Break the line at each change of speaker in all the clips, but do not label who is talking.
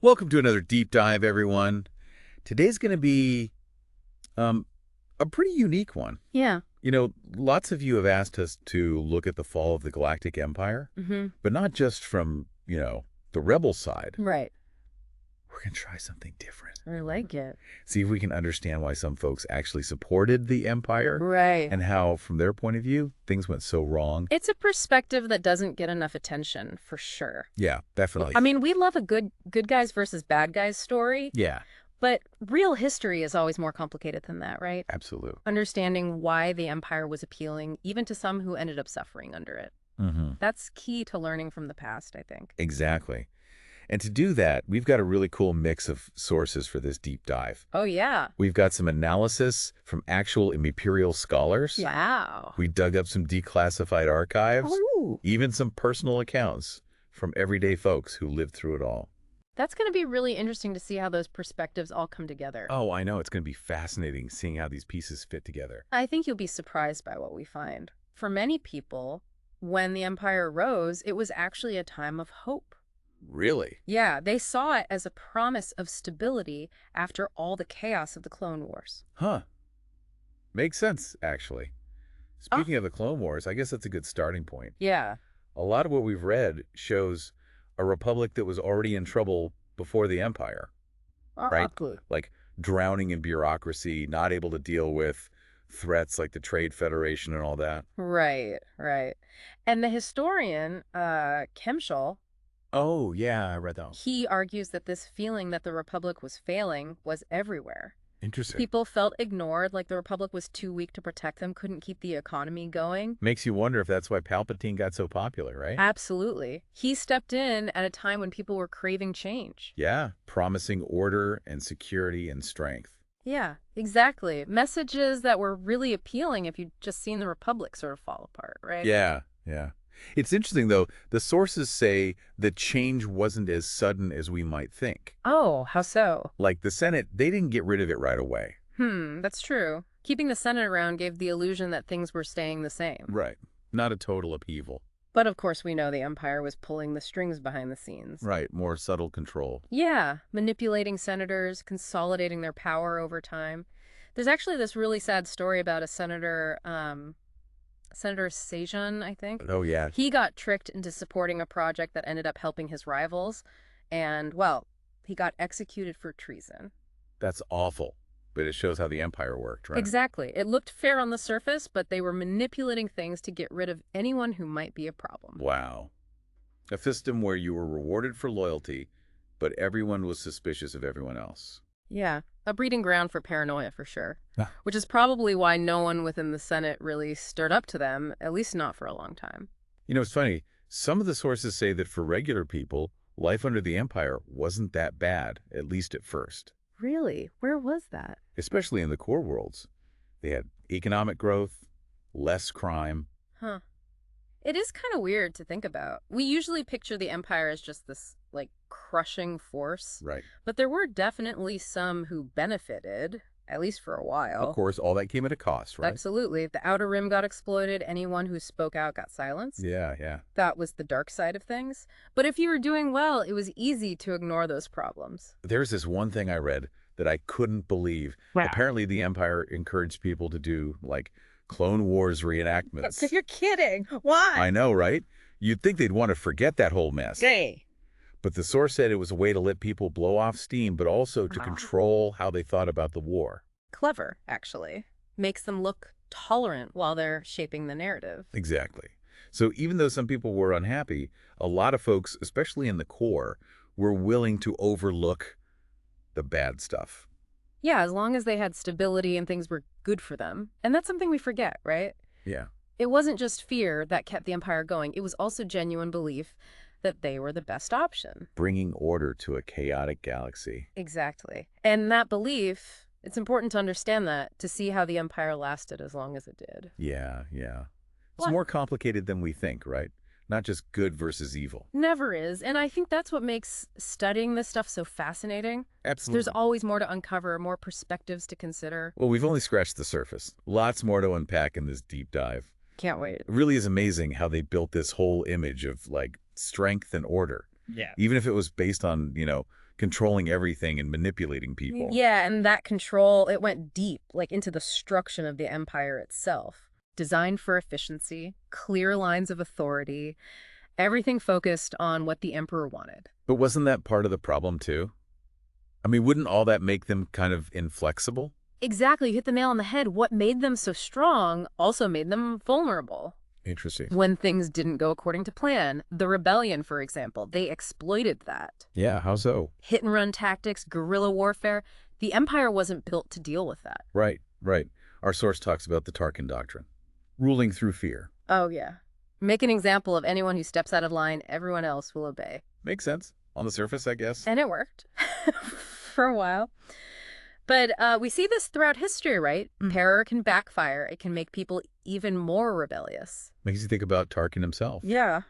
Welcome to another deep dive, everyone. Today's going to be um, a pretty unique one.
Yeah.
Lots of you have asked us to look at the fall of the Galactic Empire,
Mm-hmm.
but not just from, the rebel side.
Right.
We're going to try something different.
I like it.
See if we can understand why some folks actually supported the Empire
Right.
and how, from their point of view, things went so wrong.
It's a perspective that doesn't get enough attention, for sure.
Yeah, definitely.
I mean, we love a good guys versus bad guys story,
Yeah,
but real history is always more complicated than that, right?
absolutely.
Understanding why the empire was appealing, even to some who ended up suffering under it.
Mm-hmm.
That's key to learning from the past, I think.
Exactly. And to do that, we've got a really cool mix of sources for this deep dive.
Oh, yeah.
We've got some analysis from actual imperial scholars.
Wow.
We dug up some declassified archives,
Ooh.
even some personal accounts from everyday folks who lived through it all.
That's going to be really interesting to see how those perspectives all come together.
Oh, I know. It's going to be fascinating seeing how these pieces fit together.
I think you'll be surprised by what we find. For many people, when the empire rose, it was actually a time of hope.
Really?
Yeah, they saw it as a promise of stability after all the chaos of the Clone Wars.
Huh. Makes sense, actually. Speaking of the Clone Wars, I guess that's a good starting point.
Yeah.
A lot of what we've read shows a republic that was already in trouble before the Empire, right?
Good.
Like drowning in bureaucracy, not able to deal with threats like the Trade Federation and all that.
Right, right. And the historian, Kemshal,
Oh, yeah, I read that.
he argues that this feeling that the Republic was failing was everywhere.
Interesting.
People felt ignored, like the Republic was too weak to protect them, couldn't keep the economy going.
Makes you wonder if that's why Palpatine got so popular, right?
Absolutely. He stepped in at a time when people were craving change.
Yeah, promising order and security and strength.
Yeah, exactly. Messages that were really appealing if you'd just seen the Republic sort of fall apart, right?
Yeah, yeah. It's interesting, though. The sources say the change wasn't as sudden as we might think.
Oh, how so?
Like the Senate, they didn't get rid of it right away.
That's true. Keeping the Senate around gave the illusion that things were staying the same.
Right. Not a total upheaval.
But of course we know the Empire was pulling the strings behind the scenes.
Right. More subtle control.
Yeah, manipulating senators, consolidating their power over time. There's actually this really sad story about a senator, Senator Sajan, I think.
Oh, yeah.
He got tricked into supporting a project that ended up helping his rivals, and, well, he got executed for treason.
That's awful. But it shows how the Empire worked, right?
Exactly. It looked fair on the surface, but they were manipulating things to get rid of anyone who might be a problem.
Wow. A system where you were rewarded for loyalty, but everyone was suspicious of everyone else.
Yeah, a breeding ground for paranoia for sure.
Ah.
Which is probably why no one within the Senate really stirred up to them, at least not for a long time.
It's funny. Some of the sources say that for regular people, life under the Empire wasn't that bad, at least at first.
Really? Where was that?
Especially in the core worlds. They had economic growth, less crime.
Huh. It is kind of weird to think about. We usually picture the Empire as just this, crushing force.
Right.
But there were definitely some who benefited, at least for a while.
Of course, all that came at a cost, right?
Absolutely. The Outer Rim got exploited. Anyone who spoke out got silenced.
Yeah, yeah.
That was the dark side of things. But if you were doing well, it was easy to ignore those problems.
There's this one thing I read that I couldn't believe.
Wow.
Apparently, the Empire encouraged people to do, Clone Wars reenactments.
You're kidding. Why?
I know, right? You'd think they'd want to forget that whole mess.
Hey.
But the source said it was a way to let people blow off steam, but also to control how they thought about the war.
Clever, actually. Makes them look tolerant while they're shaping the narrative.
Exactly. So even though some people were unhappy, a lot of folks, especially in the core, were willing to overlook the bad stuff.
Yeah, as long as they had stability and things were good for them. And that's something we forget, right?
Yeah.
It wasn't just fear that kept the Empire going. It was also genuine belief that they were the best option.
Bringing order to a chaotic galaxy.
Exactly. And that belief, it's important to understand that, to see how the Empire lasted as long as it did.
Yeah, yeah. It's
What?
more complicated than we think, right? Not just good versus evil.
Never is. And I think that's what makes studying this stuff so fascinating.
Absolutely.
There's always more to uncover, more perspectives to consider.
Well, we've only scratched the surface. Lots more to unpack in this deep dive.
Can't wait.
It really is amazing how they built this whole image of, strength and order.
Yeah.
Even if it was based on, controlling everything and manipulating people.
Yeah, and that control, it went deep, like into the structure of the empire itself. Designed for efficiency, clear lines of authority, everything focused on what the emperor wanted.
But wasn't that part of the problem, too? I mean, wouldn't all that make them kind of inflexible?
Exactly, you hit the nail on the head. What made them so strong also made them vulnerable.
Interesting.
When things didn't go according to plan, the rebellion, for example, they exploited that.
Yeah, how so?
Hit and run tactics, guerrilla warfare. The empire wasn't built to deal with that.
Right, right. Our source talks about the Tarkin doctrine. Ruling through fear.
Oh, yeah. Make an example of anyone who steps out of line, everyone else will obey.
Makes sense. On the surface, I guess.
And it worked for a while. But we see this throughout history, right? Terror can backfire. It can make people even more rebellious.
Makes you think about Tarkin himself.
Yeah.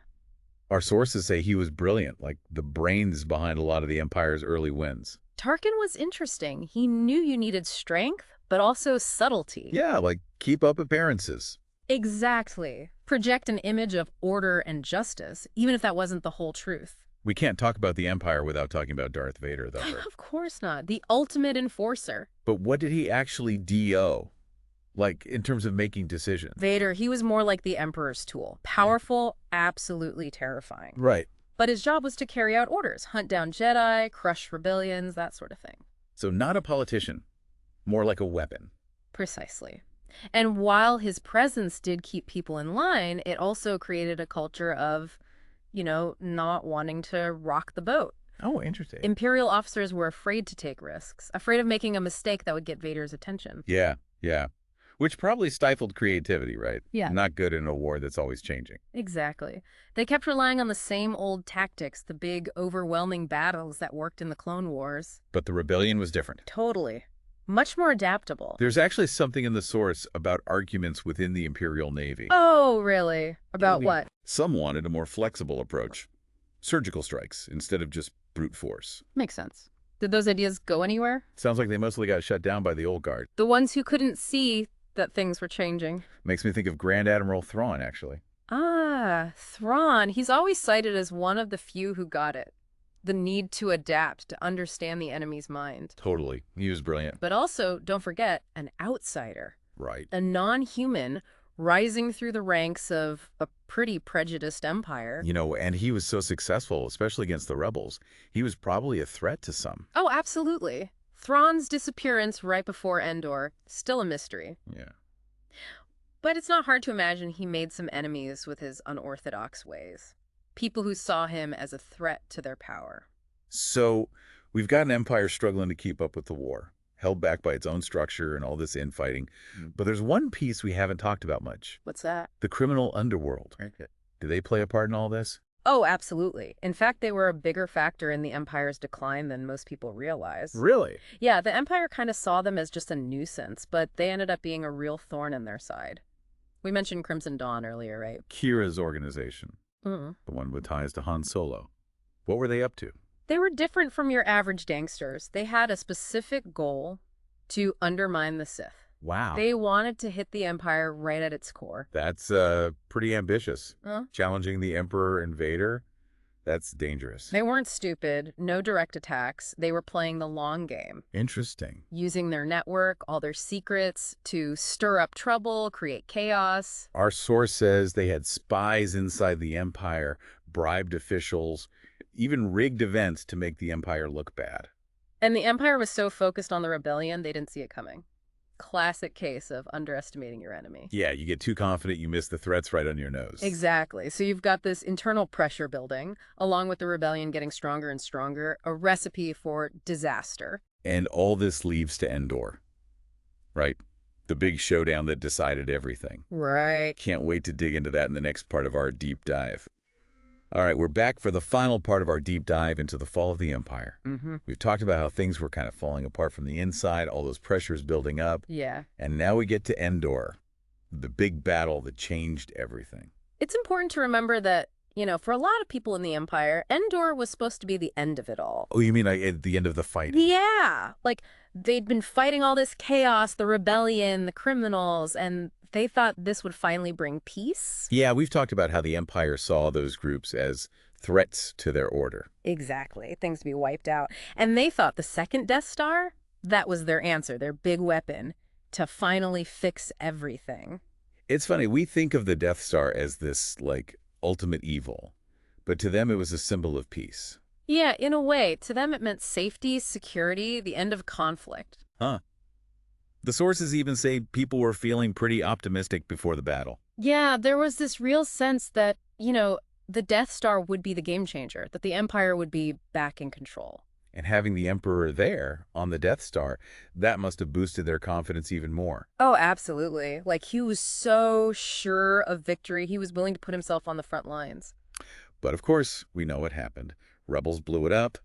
Our sources say he was brilliant, like the brains behind a lot of the Empire's early wins.
Tarkin was interesting. He knew you needed strength, but also subtlety.
Yeah, like keep up appearances.
Exactly. Project an image of order and justice, even if that wasn't the whole truth.
We can't talk about the Empire without talking about Darth Vader, though.
Of course not. The ultimate enforcer.
But what did he actually do? Like, in terms of making decisions?
Vader, he was more like the Emperor's tool. Powerful, absolutely terrifying.
Right.
But his job was to carry out orders, hunt down Jedi, crush rebellions, that sort of thing.
So not a politician, more like a weapon.
Precisely. And while his presence did keep people in line, it also created a culture of, not wanting to rock the boat.
Oh, interesting.
Imperial officers were afraid to take risks, afraid of making a mistake that would get Vader's attention.
Yeah, yeah. Which probably stifled creativity, right?
Yeah.
Not good in a war that's always changing.
Exactly. They kept relying on the same old tactics, the big, overwhelming battles that worked in the Clone Wars.
But the rebellion was different.
Totally. Much more adaptable.
There's actually something in the source about arguments within the Imperial Navy.
Oh, really? About what?
Some wanted a more flexible approach. Surgical strikes instead of just brute force.
Makes sense. Did those ideas go anywhere?
Sounds like they mostly got shut down by the old guard.
The ones who couldn't see that things were changing.
Makes me think of Grand Admiral Thrawn, actually.
Ah, Thrawn. He's always cited as one of the few who got it. The need to adapt, to understand the enemy's mind.
Totally. He was brilliant.
But also, don't forget, an outsider.
Right.
A non-human rising through the ranks of a pretty prejudiced empire.
And he was so successful, especially against the rebels. He was probably a threat to some.
Oh, absolutely. Thrawn's disappearance right before Endor, still a mystery.
Yeah.
But it's not hard to imagine he made some enemies with his unorthodox ways. People who saw him as a threat to their power.
So we've got an empire struggling to keep up with the war, held back by its own structure and all this infighting. But there's one piece we haven't talked about much.
What's that?
The criminal underworld. Do they play a part in all this?
Oh, absolutely. In fact, they were a bigger factor in the Empire's decline than most people realize.
Really?
Yeah, the Empire kind of saw them as just a nuisance, but they ended up being a real thorn in their side. We mentioned Crimson Dawn earlier, right?
Kira's organization.
Mm.
The one with ties to Han Solo. What were they up to?
They were different from your average gangsters. They had a specific goal to undermine the Sith.
Wow.
They wanted to hit the Empire right at its core.
That's pretty ambitious.
Huh?
Challenging the Emperor and Vader, that's dangerous.
They weren't stupid, no direct attacks. They were playing the long game.
Interesting.
Using their network, all their secrets, to stir up trouble, create chaos.
Our source says they had spies inside the Empire, bribed officials, even rigged events to make the Empire look bad.
And the Empire was so focused on the rebellion, they didn't see it coming. Classic case of underestimating your enemy.
Yeah, you get too confident, you miss the threats right on your nose.
Exactly. So you've got this internal pressure building, along with the rebellion getting stronger and stronger, a recipe for disaster.
And all this leads to Endor, right? The big showdown that decided everything.
Right.
Can't wait to dig into that in the next part of our deep dive. All right, we're back for the final part of our deep dive into the fall of the Empire.
Mm-hmm.
We've talked about how things were kind of falling apart from the inside, all those pressures building up.
Yeah.
And now we get to Endor, the big battle that changed everything.
It's important to remember that, for a lot of people in the Empire, Endor was supposed to be the end of it all.
Oh, you mean like at the end of the fight?
Yeah. Like, they'd been fighting all this chaos, the rebellion, the criminals, and they thought this would finally bring peace.
Yeah, we've talked about how the Empire saw those groups as threats to their order.
Exactly. Things to be wiped out. And they thought the second Death Star, that was their answer, their big weapon to finally fix everything.
It's funny, we think of the Death Star as this, like, ultimate evil, but to them it was a symbol of peace.
Yeah, in a way. To them, it meant safety, security, the end of conflict.
Huh. The sources even say people were feeling pretty optimistic before the battle.
Yeah, there was this real sense that, the Death Star would be the game changer, that the Empire would be back in control.
And having the Emperor there on the Death Star, that must have boosted their confidence even more.
Oh, absolutely. Like, he was so sure of victory, he was willing to put himself on the front lines.
But of course, we know what happened. Rebels blew it up,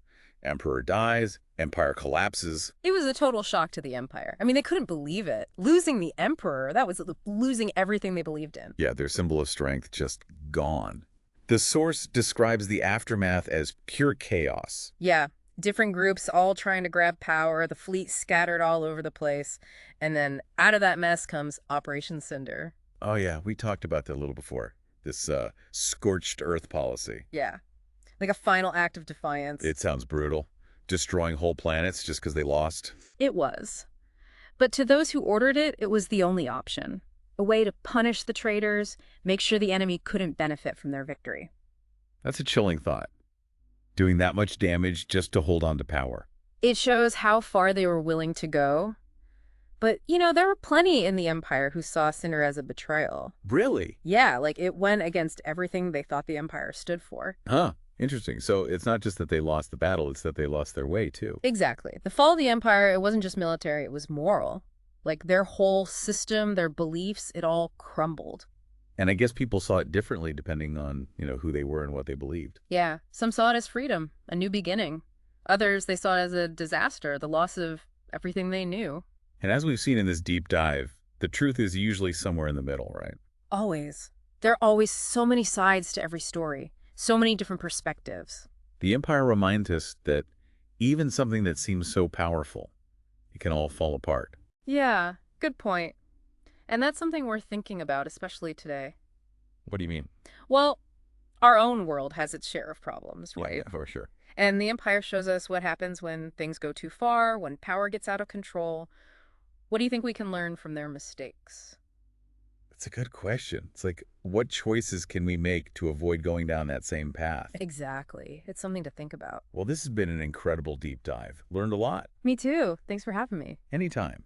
Emperor dies, Empire collapses.
It was a total shock to the Empire. I mean, they couldn't believe it. Losing the Emperor, that was losing everything they believed in.
Yeah, their symbol of strength just gone. The source describes the aftermath as pure chaos.
Yeah, different groups all trying to grab power, the fleet scattered all over the place, and then out of that mess comes Operation Cinder.
Oh yeah, we talked about that a little before. This scorched earth policy.
Yeah, like a final act of defiance.
It sounds brutal. Destroying whole planets just because they lost.
It was. But to those who ordered it, it was the only option. A way to punish the traitors, make sure the enemy couldn't benefit from their victory.
That's a chilling thought. Doing that much damage just to hold on to power.
It shows how far they were willing to go. But, there were plenty in the Empire who saw Cinder as a betrayal.
Really?
Yeah, like it went against everything they thought the Empire stood for.
Huh. Interesting. So it's not just that they lost the battle, it's that they lost their way, too.
Exactly. The fall of the Empire, it wasn't just military, it was moral. Like their whole system, their beliefs, it all crumbled.
And I guess people saw it differently depending on, who they were and what they believed.
Yeah, some saw it as freedom, a new beginning. Others, they saw it as a disaster, the loss of everything they knew.
And as we've seen in this deep dive, the truth is usually somewhere in the middle, right?
Always. There are always so many sides to every story, so many different perspectives.
The Empire reminds us that even something that seems so powerful, it can all fall apart.
Yeah, good point. And that's something we're thinking about, especially today.
What do you mean?
Well, our own world has its share of problems, right?
Yeah, for sure.
And the Empire shows us what happens when things go too far, when power gets out of control. What do you think we can learn from their mistakes?
It's a good question. It's like, what choices can we make to avoid going down that same path?
Exactly. It's something to think about.
Well, this has been an incredible deep dive. Learned a lot.
Me too. Thanks for having me.
Anytime.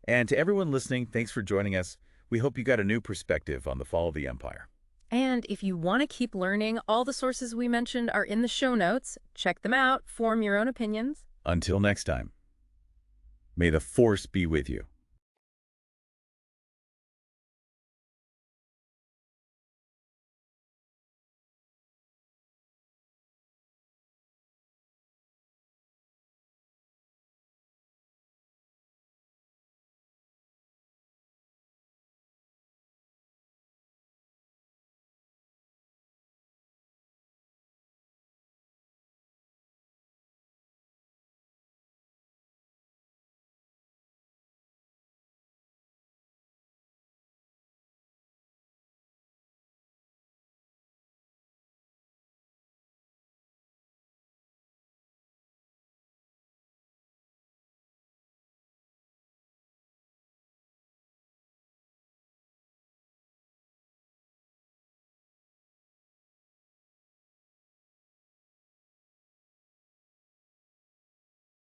And to everyone listening, thanks for joining us. We hope you got a new perspective on the fall of the Empire.
And if you want to keep learning, all the sources we mentioned are in the show notes. Check them out, form your own opinions.
Until next time, may the Force be with you.